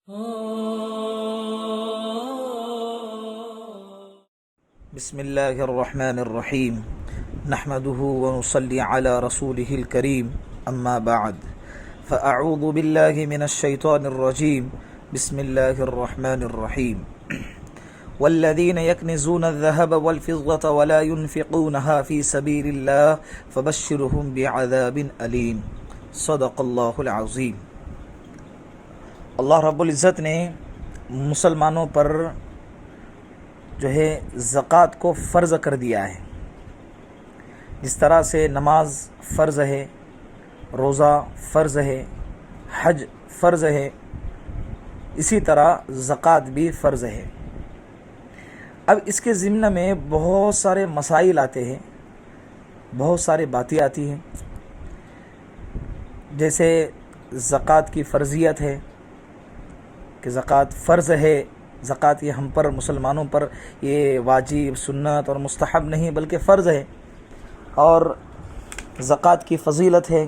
بسم اللہ الرحمن الرحیم نحمده ونصلی علی رسوله الکریم اما بعد فاعوذ باللہ من الشیطان الرجیم بسم اللہ الرحمن الرحیم والذین یکنزون الذهب والفضة ولا ينفقونها في سبیل اللہ فبشرهم بعذاب علیم صدق اللہ العظیم۔ اللہ رب العزت نے مسلمانوں پر جو ہے زکوٰۃ کو فرض کر دیا ہے۔ جس طرح سے نماز فرض ہے، روزہ فرض ہے، حج فرض ہے، اسی طرح زکوٰۃ بھی فرض ہے۔ اب اس کے ضمن میں بہت سارے مسائل آتے ہیں، بہت ساری باتیں آتی ہیں، جیسے زکوٰۃ کی فرضیت ہے کہ زکوٰۃ فرض ہے، زکوٰۃ یہ ہم پر مسلمانوں پر یہ واجب، سنت اور مستحب نہیں بلکہ فرض ہے، اور زکوٰۃ کی فضیلت ہے،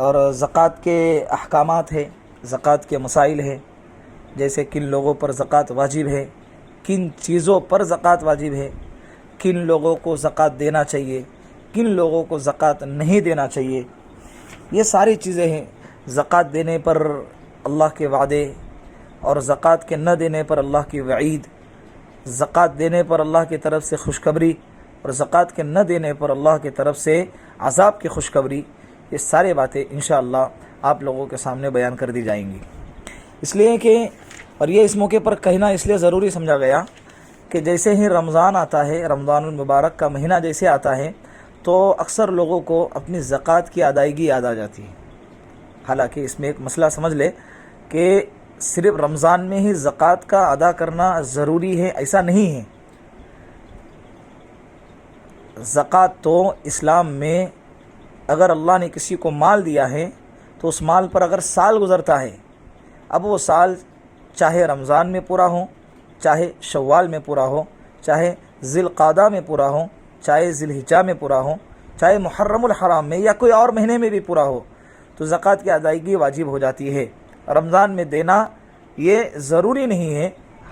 اور زکوٰۃ کے احکامات ہے، زکوٰۃ کے مسائل ہے، جیسے کن لوگوں پر زکوٰۃ واجب ہے، کن چیزوں پر زکوٰۃ واجب ہے، کن لوگوں کو زکوٰۃ دینا چاہیے، کن لوگوں کو زکوٰۃ نہیں دینا چاہیے، یہ ساری چیزیں ہیں۔ زکوٰۃ دینے پر اللہ کے وعدے، اور زکوٰۃ کے نہ دینے پر اللہ کی وعید، زکوٰۃ دینے پر اللہ کی طرف سے خوشخبری، اور زکوٰۃ کے نہ دینے پر اللہ کی طرف سے عذاب کی خوشخبری، یہ سارے باتیں انشاءاللہ آپ لوگوں کے سامنے بیان کر دی جائیں گی۔ اس لیے کہ اور یہ اس موقع پر کہنا اس لیے ضروری سمجھا گیا کہ جیسے ہی رمضان آتا ہے، رمضان المبارک کا مہینہ جیسے آتا ہے، تو اکثر لوگوں کو اپنی زکوٰۃ کی ادائیگی یاد آ جاتی ہے۔ حالانکہ اس میں ایک مسئلہ سمجھ لے کہ صرف رمضان میں ہی زکوٰۃ کا ادا کرنا ضروری ہے، ایسا نہیں ہے۔ زکوٰۃ تو اسلام میں اگر اللہ نے کسی کو مال دیا ہے تو اس مال پر اگر سال گزرتا ہے، اب وہ سال چاہے رمضان میں پورا ہو، چاہے شوال میں پورا ہو، چاہے ذی القعدہ میں پورا ہو، چاہے ذی الحجہ میں پورا ہو، چاہے محرم الحرام میں یا کوئی اور مہینے میں بھی پورا ہو، تو زکوٰۃ کی ادائیگی واجب ہو جاتی ہے۔ رمضان میں دینا یہ ضروری نہیں ہے،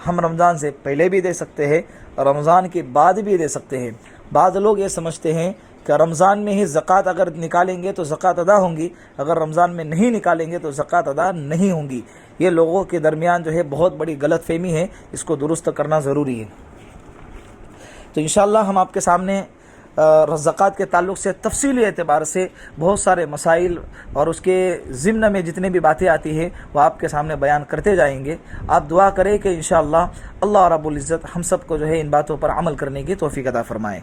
ہم رمضان سے پہلے بھی دے سکتے ہیں، رمضان کے بعد بھی دے سکتے ہیں۔ بعض لوگ یہ سمجھتے ہیں کہ رمضان میں ہی زکوٰۃ اگر نکالیں گے تو زکوٰۃ ادا ہوں گی، اگر رمضان میں نہیں نکالیں گے تو زکوٰۃ ادا نہیں ہوں گی۔ یہ لوگوں کے درمیان جو ہے بہت بڑی غلط فہمی ہے، اس کو درست کرنا ضروری ہے۔ تو انشاءاللہ ہم آپ کے سامنے زکوٰۃ کے تعلق سے تفصیلی اعتبار سے بہت سارے مسائل اور اس کے ضمن میں جتنے بھی باتیں آتی ہیں وہ آپ کے سامنے بیان کرتے جائیں گے۔ آپ دعا کریں کہ انشاءاللہ اللہ رب العزت ہم سب کو جو ہے ان باتوں پر عمل کرنے کی توفیق عطا فرمائے۔